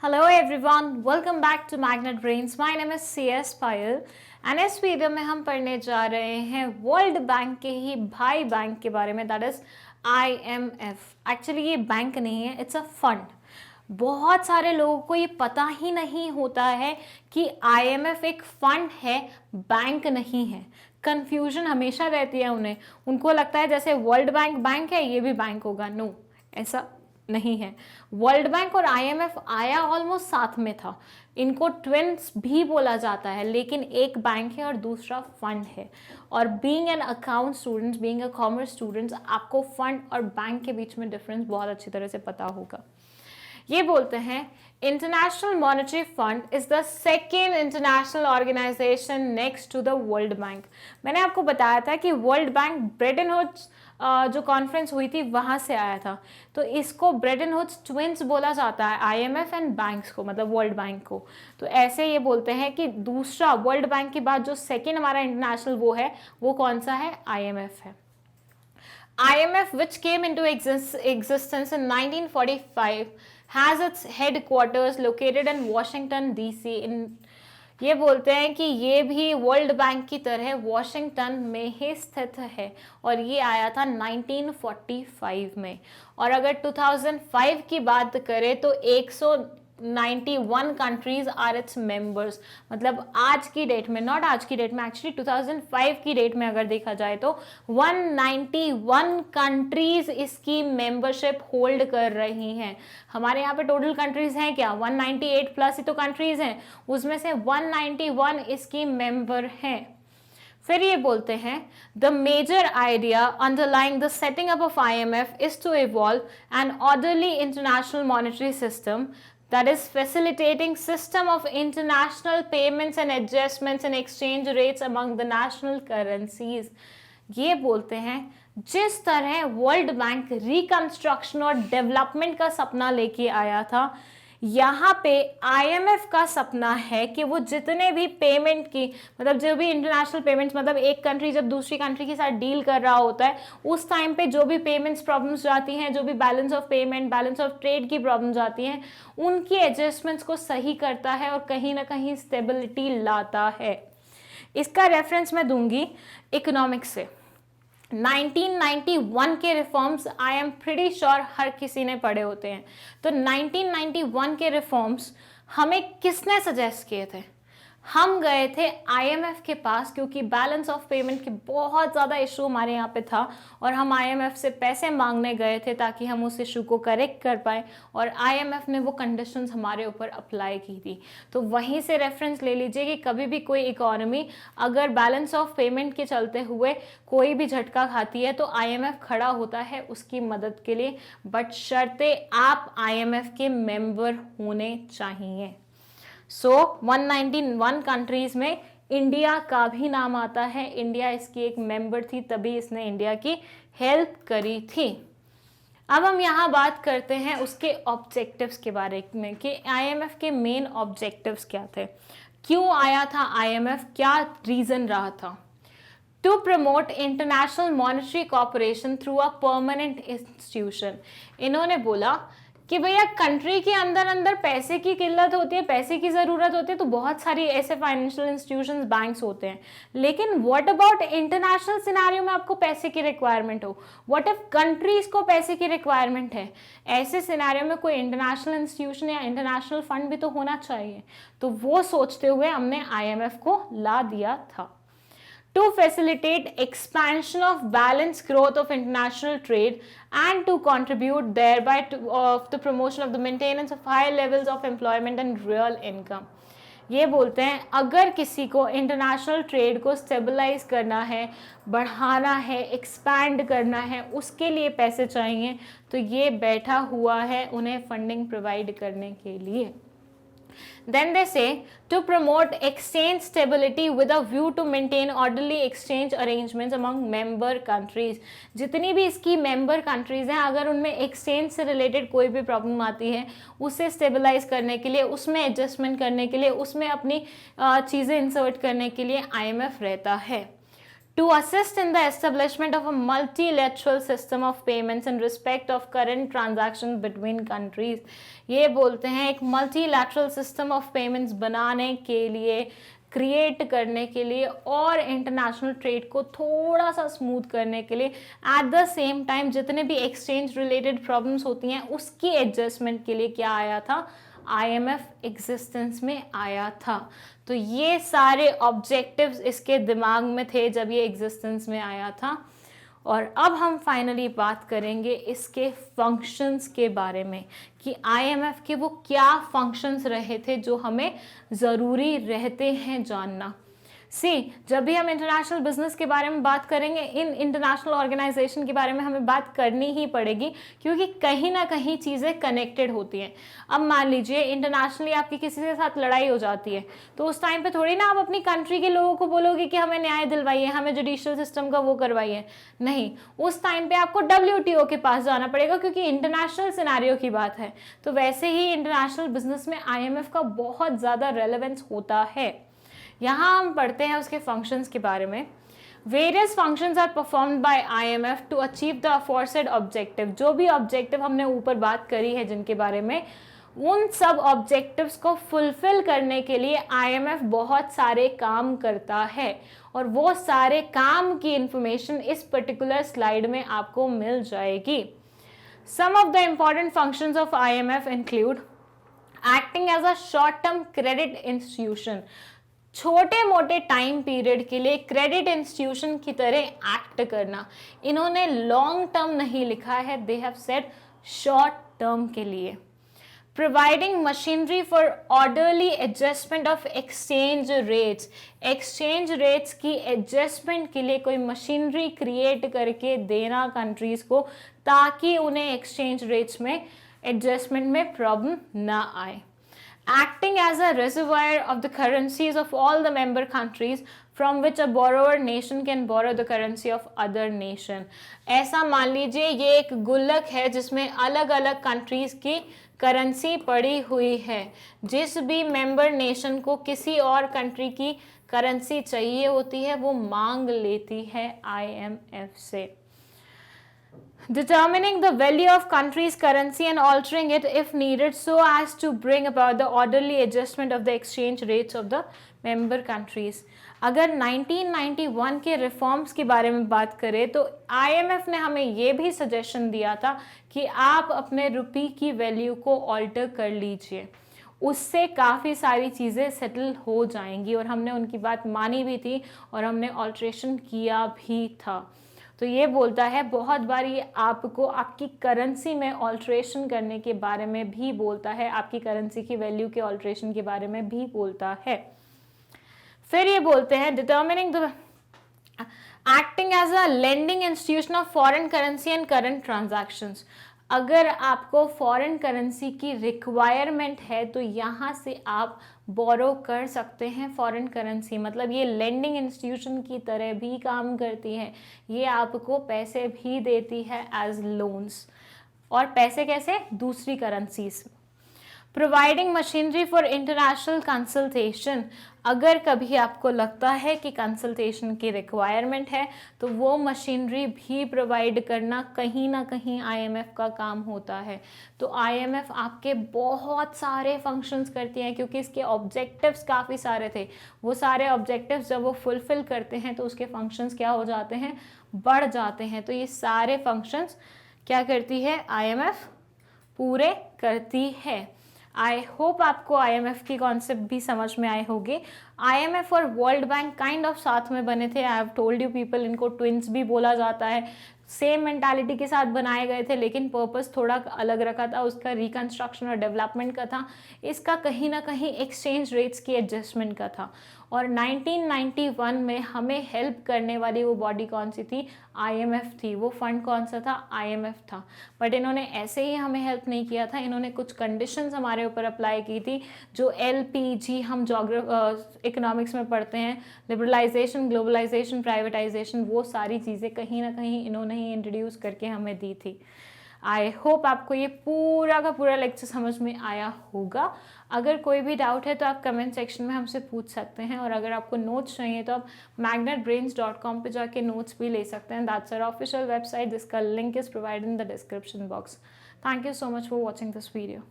Hello everyone, welcome back to Magnet Brains. My name is CS Payal and इस video में हम पढ़ने जा रहे हैं वर्ल्ड बैंक के ही भाई बैंक के बारे में, दैट इज IMF। एक्चुअली ये बैंक नहीं है, इट्स अ फंड। बहुत सारे लोगों को ये पता ही नहीं होता है कि IMF एक फंड है, बैंक नहीं है। कंफ्यूजन हमेशा रहती है उन्हें, उनको लगता है जैसे वर्ल्ड बैंक बैंक है, ये भी बैंक होगा। नो, ऐसा नहीं है। वर्ल्ड बैंक और IMF आया ऑलमोस्ट साथ में था, इनको ट्विन्स भी बोला जाता है, लेकिन एक बैंक है और दूसरा फंड है। और being an account student, being a commerce student, आपको फंड और बैंक के बीच में डिफरेंस बहुत अच्छी तरह से पता होगा। ये बोलते हैं international monetary fund is the second international organisation next to the world bank. मैंने आपको बताया था कि वर्ल्ड बैंक ब्रेटन वुड्स जो कॉन्फ्रेंस हुई थी वहां से आया था, तो इसको ब्रेटन वुड्स ट्विन्स बोला जाता है, IMF एंड बैंक्स को, मतलब वर्ल्ड बैंक को। तो ऐसे ये बोलते हैं कि दूसरा वर्ल्ड बैंक के बाद जो सेकेंड हमारा इंटरनेशनल वो कौन सा है? IMF है। IMF, which came into existence in 1945, has its headquarters located in Washington DC. ये बोलते हैं कि ये भी वर्ल्ड बैंक की तरह वॉशिंगटन में ही स्थित है और ये आया था 1945 में। और अगर 2005 की बात करें तो 191 कंट्रीज आर इट्स मेंबर्स। मतलब आज की डेट में, नॉट आज की डेट में, एक्चुअली 2005 की डेट में अगर देखा जाए तो 191 कंट्रीज इसकी मेंबरशिप होल्ड कर रही हैं। हमारे यहाँ पे टोटल कंट्रीज हैं क्या? 198 प्लस ही तो कंट्रीज हैं, उसमें से 191 इसकी मेंबर हैं। फिर ये बोलते हैं the major idea underlying the setting up of IMF is to evolve an orderly international monetary system that is facilitating system of international payments and adjustments and exchange rates among the national currencies। ये बोलते हैं जिस तरह world bank reconstruction और development का सपना लेके आया था, यहाँ पे IMF का सपना है कि वो जितने भी पेमेंट की, मतलब जो भी इंटरनेशनल पेमेंट्स, मतलब एक कंट्री जब दूसरी कंट्री के साथ डील कर रहा होता है उस टाइम पे जो भी पेमेंट्स प्रॉब्लम्स जाती हैं, जो भी balance of payment, balance of trade की प्रॉब्लम्स आती हैं, उनकी एडजस्टमेंट्स को सही करता है और कहीं ना कहीं स्टेबिलिटी लाता है। इसका रेफरेंस मैं दूंगी इकोनॉमिक्स से। 1991 के reforms I am pretty sure हर किसी ने पढ़े होते हैं। तो 1991 के रिफॉर्म्स हमें किसने सजेस्ट किए थे? हम गए थे IMF के पास, क्योंकि बैलेंस ऑफ पेमेंट की बहुत ज़्यादा इशू हमारे यहाँ पे था और हम IMF से पैसे मांगने गए थे ताकि हम उस इशू को करेक्ट कर पाए, और IMF ने वो कंडीशंस हमारे ऊपर अप्लाई की थी। तो वहीं से रेफरेंस ले लीजिए कि कभी भी कोई इकोनॉमी अगर बैलेंस ऑफ पेमेंट के चलते हुए कोई भी झटका खाती है तो IMF खड़ा होता है उसकी मदद के लिए, बट शर्ते आप IMF के मेंबर होने चाहिए। सो 191 कंट्रीज में इंडिया का भी नाम आता है। इंडिया इसकी एक मेंबर थी, तभी इसने इंडिया की हेल्प करी थी। अब हम यहाँ बात करते हैं उसके ऑब्जेक्टिव्स के बारे में कि IMF के मेन ऑब्जेक्टिव्स क्या थे, क्यों आया था IMF, क्या रीजन रहा था। To promote international monetary corporation through a permanent institution. इन्होंने बोला कि भैया कंट्री के अंदर अंदर पैसे की किल्लत होती है, पैसे की ज़रूरत होती है, तो बहुत सारी ऐसे फाइनेंशियल इंस्टीट्यूशंस, बैंक्स होते हैं, लेकिन व्हाट अबाउट इंटरनेशनल सिनेरियो में आपको पैसे की रिक्वायरमेंट हो, व्हाट इफ कंट्रीज को पैसे की रिक्वायरमेंट है, ऐसे सिनेरियो में कोई इंटरनेशनल इंस्टीट्यूशन या इंटरनेशनल फंड भी तो होना चाहिए। तो वो सोचते हुए हमने IMF को ला दिया था। To facilitate expansion of balanced growth of international trade and to contribute thereby to the promotion of the maintenance of high levels of employment and real income। ये बोलते हैं अगर किसी को इंटरनेशनल ट्रेड को स्टेबलाइज करना है, बढ़ाना है, एक्सपैंड करना है, उसके लिए पैसे चाहिए, तो ये बैठा हुआ है उन्हें फंडिंग प्रोवाइड करने के लिए। Then they say to promote exchange stability with a view to maintain orderly exchange arrangements among member countries। जितनी भी इसकी member countries हैं, अगर उनमें exchange से related कोई भी problem आती है, उसे stabilize करने के लिए, उसमें adjustment करने के लिए, उसमें अपनी चीज़ें insert करने के लिए IMF रहता है। to assist in the establishment of a multilateral system of payments in respect of current transactions between countries। ये बोलते हैं एक multilateral system of payments बनाने के लिए, क्रिएट करने के लिए और इंटरनेशनल ट्रेड को थोड़ा सा स्मूथ करने के लिए, एट द सेम टाइम जितने भी एक्सचेंज रिलेटेड प्रॉब्लम्स होती हैं उसकी एडजस्टमेंट के लिए क्या आया था, IMF एग्जिस्टेंस में आया था। तो ये सारे ऑब्जेक्टिव्स इसके दिमाग में थे जब ये एग्जिस्टेंस में आया था। और अब हम फाइनली बात करेंगे इसके फंक्शंस के बारे में कि IMF के वो क्या फंक्शंस रहे थे जो हमें ज़रूरी रहते हैं जानना। जब भी हम इंटरनेशनल बिजनेस के बारे में बात करेंगे, इन इंटरनेशनल ऑर्गेनाइजेशन के बारे में हमें बात करनी ही पड़ेगी, क्योंकि कहीं ना कहीं चीज़ें कनेक्टेड होती हैं। अब मान लीजिए इंटरनेशनली आपकी किसी के साथ लड़ाई हो जाती है, तो उस टाइम पे थोड़ी ना आप अपनी कंट्री के लोगों को बोलोगे कि हमें न्याय दिलवाइए, हमें जुडिशियल सिस्टम का वो करवाइए। नहीं, उस टाइम पे आपको WTO के पास जाना पड़ेगा, क्योंकि इंटरनेशनल सिनेरियो की बात है। तो वैसे ही इंटरनेशनल बिजनेस में IMF का बहुत ज़्यादा रेलेवेंस होता है। यहाँ हम पढ़ते हैं उसके फंक्शंस के बारे में। Various functions are performed by IMF to achieve the aforesaid objective. जो भी ऑब्जेक्टिव हमने ऊपर बात करी है जिनके बारे में, उन सब ऑब्जेक्टिव्स को फुलफिल करने के लिए IMF बहुत सारे काम करता है, और वो सारे काम की इंफॉर्मेशन इस पर्टिकुलर स्लाइड में आपको मिल जाएगी। Some of the important functions of IMF include acting as a short term credit institution. छोटे मोटे टाइम पीरियड के लिए क्रेडिट इंस्टीट्यूशन की तरह एक्ट करना। इन्होंने लॉन्ग टर्म नहीं लिखा है, they have said short term के लिए। Providing machinery for orderly adjustment of exchange rates. Exchange rates की एडजस्टमेंट के लिए कोई मशीनरी क्रिएट करके देना कंट्रीज को, ताकि उन्हें एक्सचेंज रेट्स में एडजस्टमेंट में प्रॉब्लम ना आए। Acting as a reservoir of the currencies of all the member countries from which a borrower nation can borrow the currency of other nation। ऐसा मान लीजिए ये एक गुल्लक है जिसमें अलग अलग कंट्रीज की करेंसी पड़ी हुई है। जिस भी मेंबर नेशन को किसी और कंट्री की करेंसी चाहिए होती है वो मांग लेती है IMF से। Determining the value of country's currency and altering it if needed so as to bring about the orderly adjustment of the exchange rates of the member countries। अगर 1991 के रिफॉर्म्स के बारे में बात करें तो IMF ने हमें ये भी सजेशन दिया था कि आप अपने रुपये की वैल्यू को ऑल्टर कर लीजिए, उससे काफ़ी सारी चीज़ें सेटल हो जाएंगी, और हमने उनकी बात मानी भी थी और हमने ऑल्ट्रेशन किया भी था। तो ये बोलता है बहुत बार ये आपको आपकी करेंसी में ऑल्ट्रेशन करने के बारे में भी बोलता है, आपकी करेंसी की वैल्यू के ऑल्ट्रेशन के बारे में भी बोलता है। फिर ये बोलते हैं determining the acting as a lending institution of foreign currency and current transactions. अगर आपको फॉरेन करेंसी की रिक्वायरमेंट है तो यहाँ से आप बोरो कर सकते हैं फॉरेन करेंसी। मतलब ये लेंडिंग इंस्टीट्यूशन की तरह भी काम करती है, ये आपको पैसे भी देती है एज लोन्स। और पैसे कैसे? दूसरी currencies. Providing machinery for international consultation. अगर कभी आपको लगता है कि कंसल्टेशन की रिक्वायरमेंट है तो वो मशीनरी भी प्रोवाइड करना कहीं ना कहीं IMF का काम होता है। तो IMF आपके बहुत सारे फंक्शंस करती हैं, क्योंकि इसके ऑब्जेक्टिव्स काफ़ी सारे थे। वो सारे ऑब्जेक्टिव्स जब वो फुलफिल करते हैं तो उसके फंक्शंस क्या हो जाते हैं? बढ़ जाते हैं। तो ये सारे फंक्शंस क्या करती है? IMF पूरे करती है। आई होप आपको IMF की कॉन्सेप्ट भी समझ में आए होंगे। IMF और वर्ल्ड बैंक काइंड ऑफ साथ में बने थे। I have told you people, इनको ट्विंस भी बोला जाता है। सेम मेंटालिटी के साथ बनाए गए थे, लेकिन पर्पस थोड़ा अलग रखा था। उसका रिकंस्ट्रक्शन और डेवलपमेंट का था, इसका कहीं ना कहीं एक्सचेंज रेट्स की एडजस्टमेंट का था। और 1991 में हमें हेल्प करने वाली वो बॉडी कौन सी थी? IMF थी। वो फंड कौन सा था? IMF था। बट इन्होंने ऐसे ही हमें हेल्प नहीं किया था, इन्होंने कुछ कंडीशंस हमारे ऊपर अप्लाई की थी, जो LPG हम इकोनॉमिक्स में पढ़ते हैं, लिबरलाइजेशन, ग्लोबलाइजेशन, प्राइवेटाइजेशन, वो सारी चीज़ें कहीं ना कहीं इन्होंने ही इंट्रोड्यूस करके हमें दी थी। आई होप आपको ये पूरा का पूरा लेक्चर समझ में आया होगा। अगर कोई भी डाउट है तो आप कमेंट सेक्शन में हमसे पूछ सकते हैं, और अगर आपको नोट्स चाहिए तो आप magnetbrains.com पे जाके नोट्स भी ले सकते हैं। दैट्स आवर ऑफिशियल वेबसाइट जिसका link is provided in the description box. Thank you so much for watching this video.